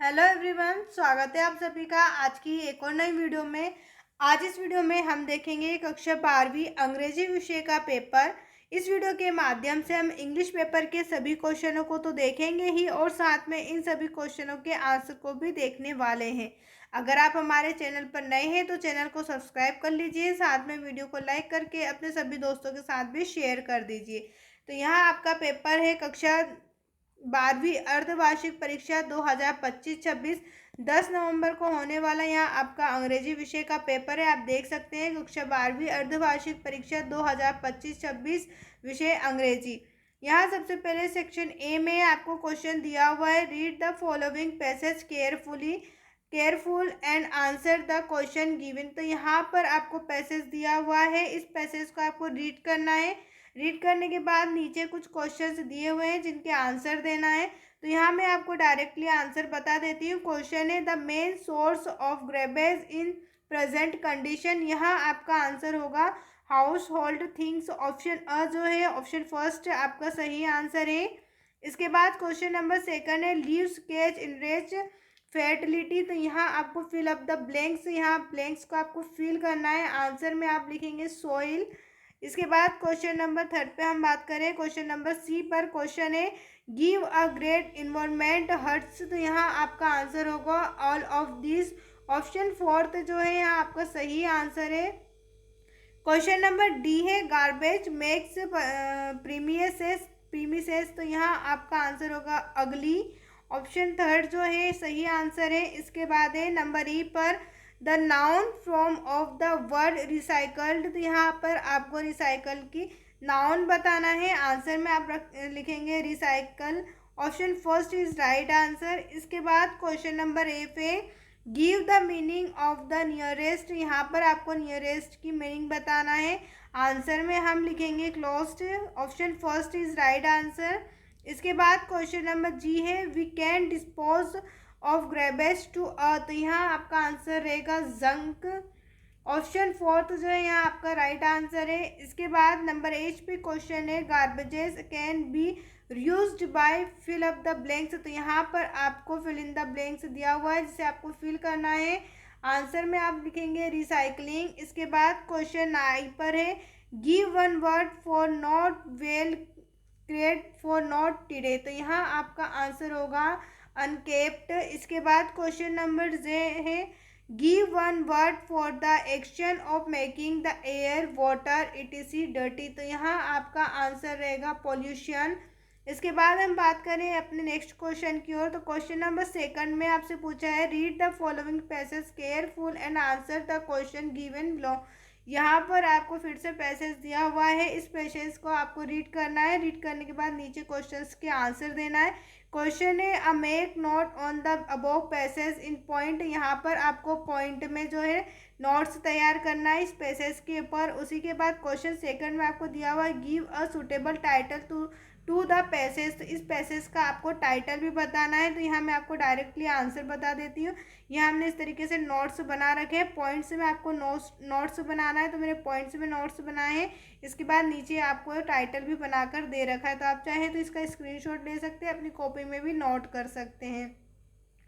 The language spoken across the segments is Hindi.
हेलो एवरीवन, स्वागत है आप सभी का आज की एक और नई वीडियो में। आज इस वीडियो में हम देखेंगे कक्षा 12वीं अंग्रेजी विषय का पेपर। इस वीडियो के माध्यम से हम इंग्लिश पेपर के सभी क्वेश्चनों को तो देखेंगे ही और साथ में इन सभी क्वेश्चनों के आंसर को भी देखने वाले हैं। अगर आप हमारे चैनल पर नए हैं तो चैनल को सब्सक्राइब कर लीजिए, साथ में वीडियो को लाइक करके अपने सभी दोस्तों के साथ भी शेयर कर दीजिए। तो यहाँ आपका पेपर है कक्षा 12वीं अर्धवार्षिक परीक्षा 2025-26 10 नवंबर को होने वाला यहाँ आपका अंग्रेजी विषय का पेपर है। आप देख सकते हैं कक्षा 12वीं अर्धवार्षिक परीक्षा 2025-26 विषय अंग्रेजी। यहाँ सबसे पहले सेक्शन ए में आपको क्वेश्चन दिया हुआ है, read the following passage careful and answer the question given. तो यहाँ पर आपको पैसेज दिया हुआ है, इस पैसेज को आपको रीड करना है। रीड करने के बाद नीचे कुछ क्वेश्चंस दिए हुए हैं जिनके आंसर देना है। तो यहाँ मैं आपको डायरेक्टली आंसर बता देती हूँ। क्वेश्चन है the main source of garbage in present condition. यहाँ आपका आंसर होगा household things. Option a जो है ऑप्शन फर्स्ट आपका सही आंसर है। इसके बाद क्वेश्चन नंबर सेकंड है लीव्स कैच इनरेज फर्टिलिटी। तो यहाँ आपको फिल अप द ब्लैंक्स, यहाँ ब्लैंक्स को आपको फिल करना है। आंसर में आप लिखेंगे सोइल। इसके बाद क्वेश्चन नंबर थर्ड पे हम बात करें, क्वेश्चन नंबर सी पर क्वेश्चन है give a great environment hurts. तो यहाँ आपका आंसर होगा all of this. Option fourth जो है यहाँ आपका सही आंसर है। क्वेश्चन नंबर डी है गार्बेज मेक्स प्रीमिसेस। तो यहाँ आपका आंसर होगा अगली। ऑप्शन थर्ड जो है सही आंसर है। इसके बाद है नंबर ई पर the noun form of the word recycled. तो यहाँ पर आपको रिसाइकल की नाउन बताना है। आंसर में आप लिखेंगे recycle. Option first is right answer. इसके बाद क्वेश्चन नंबर ए पे give the meaning of the nearest. यहाँ पर आपको नियरेस्ट की मीनिंग बताना है। आंसर में हम लिखेंगे closed. Option first is right answer. इसके बाद क्वेश्चन नंबर जी है we can dispose of garbage to earth. तो यहाँ आपका आंसर रहेगा जंक। ऑप्शन फोर्थ जो है यहाँ आपका राइट आंसर है। इसके बाद नंबर एच पे क्वेश्चन है garbages can be used by fill up the blanks. तो यहाँ पर आपको फिल इन द ब्लैंक्स दिया हुआ है जिसे आपको फिल करना है। आंसर में आप लिखेंगे रिसाइकलिंग। इसके बाद क्वेश्चन आई पर है give one word for not well create for not today. तो यहाँ आपका आंसर होगा अनकेप्ड। इसके बाद क्वेश्चन नंबर जे है give one word for the action of making the air water etc. dirty. तो यहाँ आपका आंसर रहेगा पॉल्यूशन। इसके बाद हम बात करें अपने नेक्स्ट क्वेश्चन की ओर। तो क्वेश्चन नंबर सेकंड में आपसे पूछा है read the following passage careful and answer the question given below. यहाँ पर आपको फिर से पैसेज दिया हुआ है, इस पैसेज को आपको रीड करना है। रीड करने के बाद नीचे क्वेश्चंस के आंसर देना है। क्वेश्चन है a make note on the above passage in point. यहाँ पर आपको पॉइंट में जो है नोट्स तैयार करना है इस पैसेज के ऊपर। उसी के बाद क्वेश्चन सेकंड में आपको दिया हुआ है give a suitable title to the passage. तो इस पैसेज का आपको टाइटल भी बताना है। तो यहाँ मैं आपको डायरेक्टली आंसर बता देती हूँ। यहाँ हमने इस तरीके से नोट्स बना रखे हैं, पॉइंट्स में आपको नोट्स बनाना है। तो मैंने पॉइंट्स में नोट्स बनाए हैं। इसके बाद नीचे आपको टाइटल भी बनाकर दे रखा है, तो आप चाहें तो इसका स्क्रीनशॉट ले सकते हैं, अपनी कॉपी में भी नोट कर सकते हैं।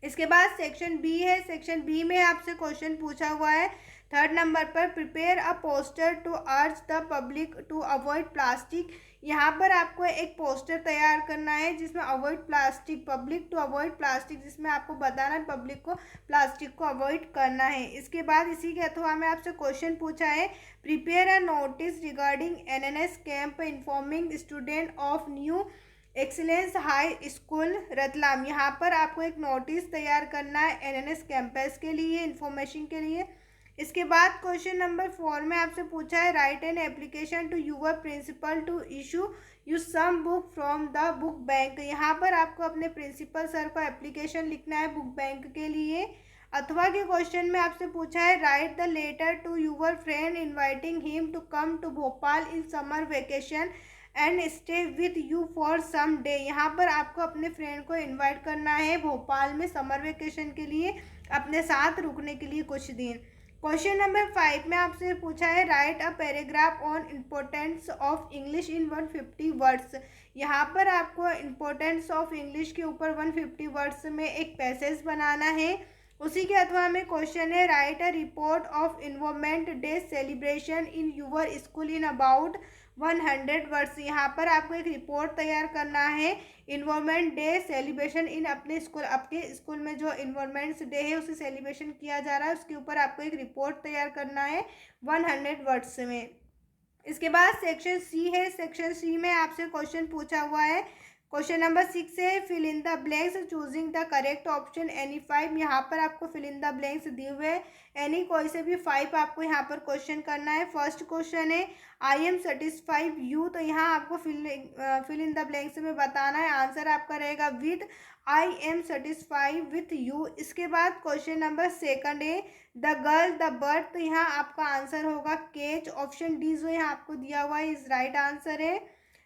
इसके बाद सेक्शन बी है। सेक्शन बी में आपसे क्वेश्चन पूछा हुआ है थर्ड नंबर पर prepare a poster to urge the public to avoid plastic. यहाँ पर आपको एक पोस्टर तैयार करना है जिसमें avoid plastic, public to avoid plastic, जिसमें आपको बताना है पब्लिक को प्लास्टिक को अवॉइड करना है। इसके बाद इसी के अथवा में आपसे क्वेश्चन पूछा है prepare a notice regarding NNS camp informing student of new excellence high school Ratlam. यहाँ पर आपको एक नोटिस तैयार करना है एनएनएस कैंपस के लिए, इंफॉर्मेशन के लिए। इसके बाद क्वेश्चन नंबर 4 में आपसे पूछा है write an application to your principal to issue you some book from the book bank. यहाँ पर आपको अपने प्रिंसिपल सर को एप्लीकेशन लिखना है बुक बैंक के लिए। अथवा के क्वेश्चन में आपसे पूछा है write the letter to your friend inviting him to come to Bhopal in summer vacation and stay with you for some day. यहाँ पर आपको अपने फ्रेंड को इनवाइट करना है भोपाल में समर वेकेशन के लिए, अपने साथ रुकने के लिए कुछ दिन। क्वेश्चन नंबर 5 में आपसे पूछा है write a paragraph on importance of English in 150 words. यहाँ पर आपको इम्पोर्टेंस ऑफ इंग्लिश के ऊपर 150 वर्ड्स में एक पैसेज बनाना है। उसी के अथवा में क्वेश्चन है write a report of involvement day celebration in your school in about 100 words. यहाँ पर आपको एक रिपोर्ट तैयार करना है इन्वॉल्वमेंट डे सेलिब्रेशन इन अपने स्कूल, आपके स्कूल में जो इन्वॉल्वमेंट्स डे है उसे सेलिब्रेशन किया जा रहा है उसके ऊपर आपको एक रिपोर्ट तैयार करना है 100 वर्ड्स में। इसके बाद सेक्शन सी है। सेक्शन सी में आपसे क्वेश्चन पूछा हुआ है। क्वेश्चन नंबर 6 है fill in the blanks choosing the correct option any 5। यहाँ पर आपको फिल इन द ब्लैंक्स दिए हुए एनी कोई से भी 5 आपको यहाँ पर क्वेश्चन करना है। फर्स्ट क्वेश्चन है आई एम सेटिस्फाइड यू, तो यहाँ आपको फिल इन द ब्लैंक्स में बताना है। आंसर आपका रहेगा with I am satisfied with you. इसके बाद क्वेश्चन नंबर 2 है द गर्ल द बर्ड, तो यहाँ आपका आंसर होगा केच। ऑप्शन डी जो यहाँ आपको दिया हुआ है इस राइट आंसर है।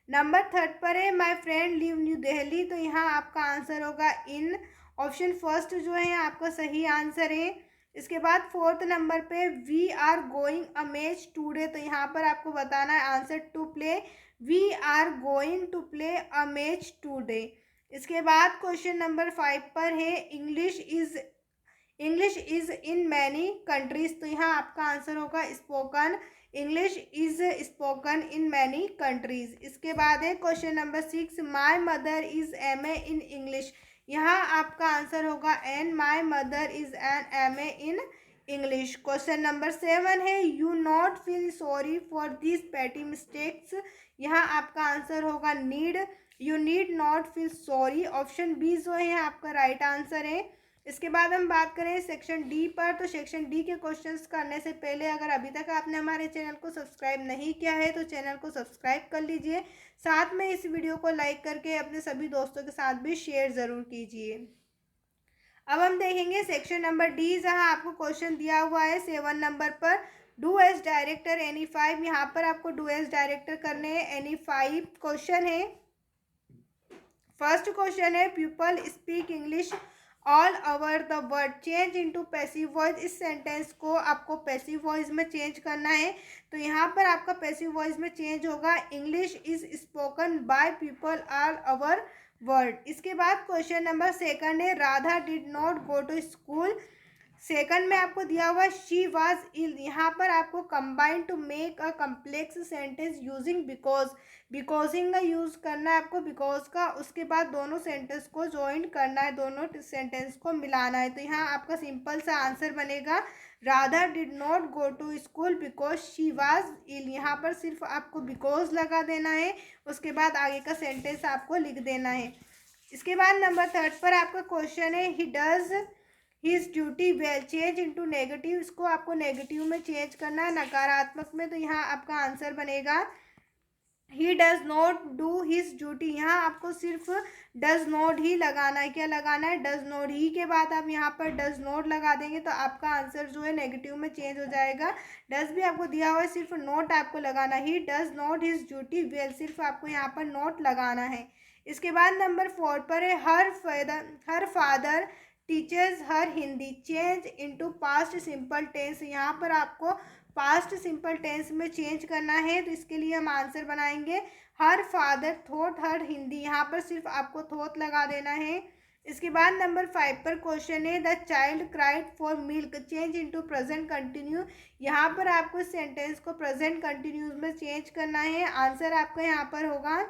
नंबर 3 पर है my friend live new Delhi, तो यहाँ आपका आंसर होगा इन। ऑप्शन फर्स्ट जो है आपका सही आंसर है। इसके बाद 4th नंबर पे we are going a match today, तो यहाँ पर आपको बताना है answer to play. We are going to play a match today. इसके बाद क्वेश्चन नंबर 5 पर है English is in many countries, तो यहाँ आपका आंसर होगा spoken. English is spoken in many countries. इसके बाद है question number 6 my mother is M A in English, यहाँ आपका आंसर होगा an. My mother is an M A in English. Question number 7 है you not feel sorry for this petty mistakes, यहाँ आपका आंसर होगा need. You need not feel sorry. Option B जो है आपका राइट आंसर है। इसके बाद हम बात करें सेक्शन डी पर, तो सेक्शन डी के क्वेश्चंस करने से पहले अगर अभी तक आपने हमारे चैनल को सब्सक्राइब नहीं किया है तो चैनल को सब्सक्राइब कर लीजिए। साथ में इस वीडियो को लाइक करके अपने सभी दोस्तों के साथ भी शेयर ज़रूर कीजिए। अब हम देखेंगे सेक्शन नंबर डी, जहां आपको क्वेश्चन दिया हुआ है 7 नंबर पर डू एज डायरेक्टर एनी 5। यहाँ पर आपको डू एज डायरेक्टर करने हैं एनी 5 क्वेश्चन है। फर्स्ट क्वेश्चन है people speak English all over the world change into passive voice. इस सेंटेंस को आपको पैसिव वॉइस में चेंज करना है, तो यहाँ पर आपका पैसिव वॉइस में चेंज होगा English is spoken by people all over world. इसके बाद क्वेश्चन नंबर 2 है Radha did not go to school. Second में आपको दिया हुआ शी वाज इल, यहाँ पर आपको combine to make a complex sentence using because. बिकॉजिंग का यूज़ करना है आपको बिकॉज का, उसके बाद दोनों सेंटेंस को ज्वाइन करना है, दोनों सेंटेंस को मिलाना है। तो यहाँ आपका सिंपल सा आंसर बनेगा Radha did not go to school because she was ill. यहाँ पर सिर्फ आपको बिकॉज लगा देना है, उसके बाद आगे का सेंटेंस आपको लिख देना है। इसके बाद नंबर 3 पर आपका क्वेश्चन है he does his duty well change into negative. इसको आपको नेगेटिव में चेंज करना है, नकारात्मक में, तो यहाँ आपका आंसर बनेगा he does not do his duty. यहाँ आपको सिर्फ डज नॉट ही लगाना है। क्या लगाना है? डज नॉट ही के बाद आप यहाँ पर डज नॉट लगा देंगे तो आपका आंसर जो है नेगेटिव में चेंज हो जाएगा। डज भी आपको दिया हुआ है, सिर्फ नॉट आपको लगाना है। He does not his duty well, सिर्फ आपको यहाँ पर नॉट लगाना है। इसके बाद नंबर 4 पर है her father teachers her Hindi change into past simple tense. यहाँ पर आपको पास्ट सिंपल टेंस में चेंज करना है, तो इसके लिए हम आंसर बनाएंगे her father thought her Hindi. यहाँ पर सिर्फ आपको थोट लगा देना है। इसके बाद नंबर 5 पर क्वेश्चन है the child cried for milk change into present continue. यहाँ पर आपको सेंटेंस को प्रेजेंट कंटिन्यूस में चेंज करना है। आंसर आपका यहाँ पर होगा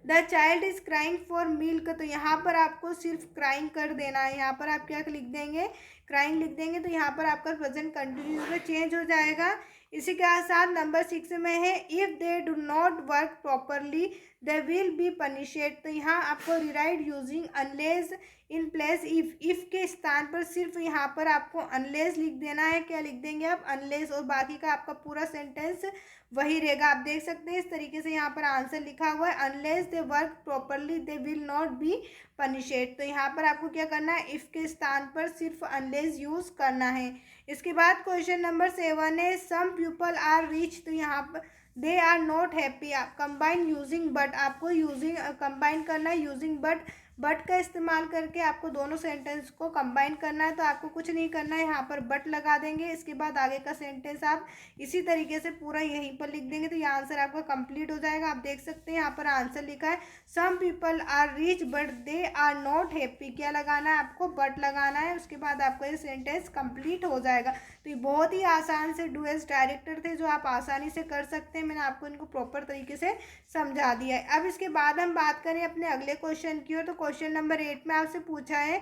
the child is crying for milk, तो यहाँ पर आपको सिर्फ क्राइंग कर देना है। यहाँ पर आप क्या लिख देंगे? क्राइंग लिख देंगे, तो यहाँ पर आपका प्रेजेंट कंटिन्यूस में चेंज हो जाएगा। इसी के साथ नंबर 6 में है if they do not work properly they will be punished. तो यहाँ आपको rewrite using unless in place if के स्थान पर सिर्फ यहाँ पर आपको अनलेस लिख देना है। क्या लिख देंगे आप? अनलेस, और बाकी का आपका पूरा सेंटेंस वही रहेगा। आप देख सकते हैं इस तरीके से यहाँ पर आंसर लिखा हुआ है unless they work properly they will not be punished. तो यहाँ पर आपको क्या करना है? इफ़ के स्थान पर सिर्फ अनलेस यूज़ करना है। इसके बाद क्वेश्चन नंबर 7 है सम पीपल आर रिच, तो यहाँ पर दे आर नॉट हैप्पी। आप कंबाइन यूजिंग बट, आपको यूजिंग कंबाइन करना है यूजिंग बट बट का इस्तेमाल करके आपको दोनों सेंटेंस को कंबाइन करना है। तो आपको कुछ नहीं करना है, यहाँ पर बट लगा देंगे, इसके बाद आगे का सेंटेंस आप इसी तरीके से पूरा यहीं पर लिख देंगे, तो ये आंसर आपका कंप्लीट हो जाएगा। आप देख सकते हैं यहाँ पर आंसर लिखा है some people are rich but they are not happy. क्या लगाना है आपको? बट लगाना है, उसके बाद आपका ये सेंटेंस कंप्लीट हो जाएगा। तो ये बहुत ही आसान से डू एज डायरेक्टर थे जो आप आसानी से कर सकते हैं। मैंने आपको इनको प्रॉपर तरीके से समझा दिया है। अब इसके बाद हम बात करें अपने अगले क्वेश्चन की ओर। तो क्वेश्चन नंबर 8 में आपसे पूछा है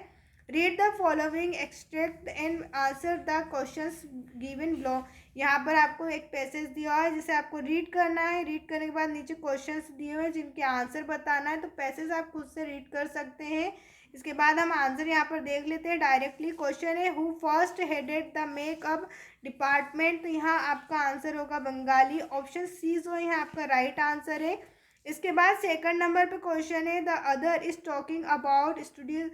read the following extract and answer the questions given below. यहाँ पर आपको एक पैसेज दिया है जिसे आपको रीड करना है। रीड करने के बाद नीचे क्वेश्चंस दिए हुए हैं जिनके आंसर बताना है। तो पैसेज आप खुद से रीड कर सकते हैं। इसके बाद हम आंसर यहाँ पर देख लेते हैं डायरेक्टली। क्वेश्चन है who first headed the makeup department. तो यहाँ आपका आंसर होगा बंगाली, ऑप्शन सी जो है आपका राइट आंसर है। इसके बाद सेकंड नंबर पे क्वेश्चन है the other is talking about studio.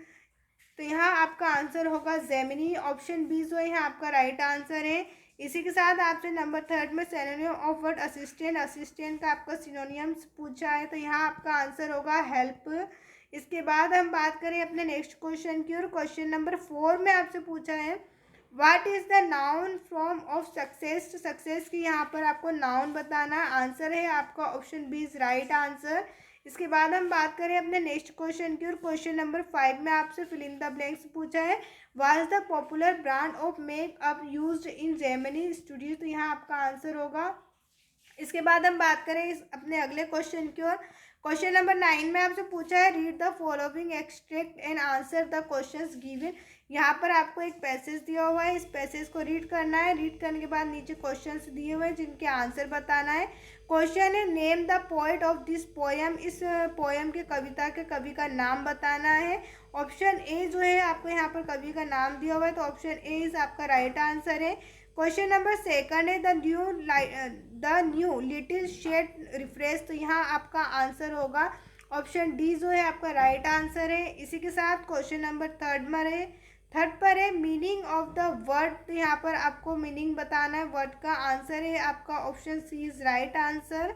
तो यहाँ आपका आंसर होगा जेमिनी, ऑप्शन बी जो है आपका राइट आंसर है। इसी के साथ आपसे नंबर थर्ड में synonym of word assistant, assistant का आपका सिनोनिम्स पूछा है। तो यहाँ आपका आंसर होगा हेल्प। इसके बाद हम बात करें अपने नेक्स्ट क्वेश्चन की और क्वेश्चन नंबर 4 में आपसे पूछा है what is the noun form of success. Success की यहाँ पर आपको नाउन बताना है। आंसर है आपका option B is right answer. इसके बाद हम बात करें अपने नेक्स्ट क्वेश्चन की और क्वेश्चन नंबर 5 में आपसे फिल इन द ब्लैंक्स पूछा है was the popular brand of makeup used in Gemini studio. तो यहाँ आपका आंसर होगा। इसके बाद हम बात करें अपने अगले क्वेश्चन की ओर। क्वेश्चन नंबर 9 में आपसे पूछा है read the following extract and answer the questions given. यहाँ पर आपको एक पैसेज दिया हुआ है, इस पैसेज को रीड करना है। रीड करने के बाद नीचे क्वेश्चंस दिए हुए हैं जिनके आंसर बताना है। क्वेश्चन है name the poet of this poem. इस पोएम के कविता के कवि का नाम बताना है। ऑप्शन ए जो है आपको यहाँ पर कवि का नाम दिया हुआ है, तो ऑप्शन ए इज आपका राइट आंसर है। क्वेश्चन नंबर सेकंड है the new little shed refresh. तो यहाँ आपका आंसर होगा ऑप्शन डी जो है आपका राइट आंसर है। इसी के साथ क्वेश्चन नंबर थर्ड पर है मीनिंग ऑफ द वर्ड। तो यहाँ पर आपको मीनिंग बताना है वर्ड का। आंसर है आपका option C is right answer.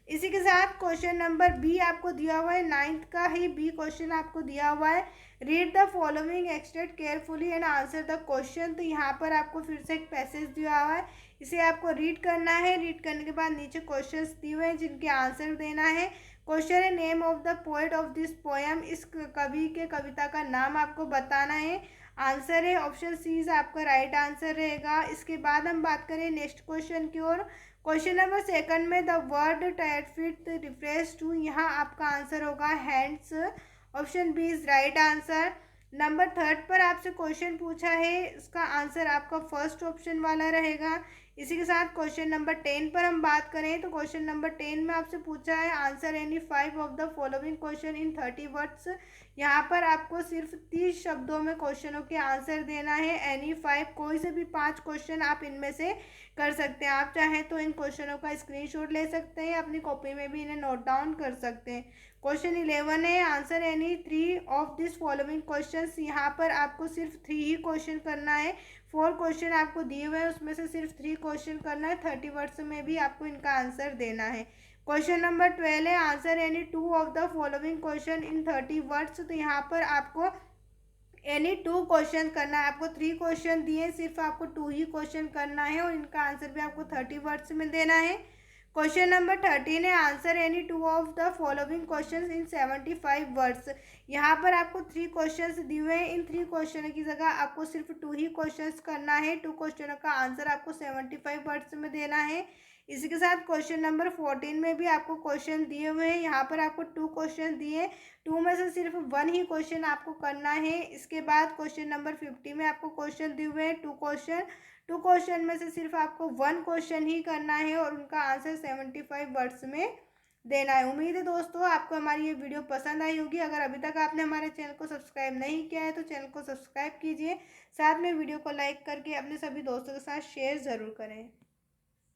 इसी के साथ क्वेश्चन नंबर बी आपको दिया हुआ है, 9th का ही बी क्वेश्चन आपको दिया हुआ है read the following extract carefully and answer the question. तो यहाँ पर आपको फिर से एक पैसेज दिया हुआ है, इसे आपको रीड करना है। रीड करने के बाद नीचे क्वेश्चंस दिए हुए हैं जिनके आंसर देना है। क्वेश्चन है name of the poet of this poem. इस कवि के कविता का नाम आपको बताना है। आंसर है ऑप्शन सी इज आपका राइट आंसर रहेगा। इसके बाद हम बात करें नेक्स्ट क्वेश्चन की ओर। क्वेश्चन नंबर सेकंड में the word tight fit refers to. यहाँ आपका आंसर होगा hands, option B is right answer. Number third पर आपसे क्वेश्चन पूछा है, इसका आंसर आपका फर्स्ट ऑप्शन वाला रहेगा। इसी के साथ क्वेश्चन नंबर 10 पर हम बात करें तो क्वेश्चन नंबर 10 में आपसे पूछा है answer any 5 of the following question in 30 words. यहाँ पर आपको सिर्फ 30 शब्दों में क्वेश्चनों के आंसर देना है। एनी 5 कोई से भी 5 क्वेश्चन आप इनमें से कर सकते हैं। आप चाहें तो इन क्वेश्चनों का स्क्रीनशॉट ले सकते हैं, अपनी कॉपी में भी इन्हें नोट डाउन कर सकते हैं। क्वेश्चन 11 है answer any 3 of this following questions. यहाँ पर आपको सिर्फ 3 ही क्वेश्चन करना है। 4 क्वेश्चन आपको दिए हुए हैं, उसमें से सिर्फ 3 क्वेश्चन करना है। 30 वर्ड्स में भी आपको इनका आंसर देना है। क्वेश्चन नंबर 12 है answer any 2 of the following question in 30 words. तो यहाँ पर आपको एनी 2 क्वेश्चन करना है। आपको 3 क्वेश्चन दिए, सिर्फ आपको 2 ही क्वेश्चन करना है और इनका आंसर भी आपको 30 वर्ड्स में देना है। क्वेश्चन नंबर 13 है answer any 2 of the following questions in 75 words. यहाँ पर आपको 3 क्वेश्चंस दिए हुए हैं, इन 3 क्वेश्चन की जगह आपको सिर्फ 2 ही क्वेश्चंस करना है। 2 क्वेश्चनों का आंसर आपको 75 वर्ड्स में देना है। इसी के साथ क्वेश्चन नंबर 14 में भी आपको क्वेश्चन दिए हुए हैं। यहाँ पर आपको 2 क्वेश्चन दिए, 2 में से सिर्फ 1 ही क्वेश्चन आपको करना है। इसके बाद क्वेश्चन नंबर 50 में आपको क्वेश्चन दिए हुए हैं 2 क्वेश्चन में से सिर्फ आपको 1 क्वेश्चन ही करना है और उनका आंसर 75 वर्ड्स में देना है। उम्मीद है दोस्तों आपको हमारी ये वीडियो पसंद आई होगी। अगर अभी तक आपने हमारे चैनल को सब्सक्राइब नहीं किया है तो चैनल को सब्सक्राइब कीजिए, साथ में वीडियो को लाइक करके अपने सभी दोस्तों के साथ शेयर ज़रूर करें।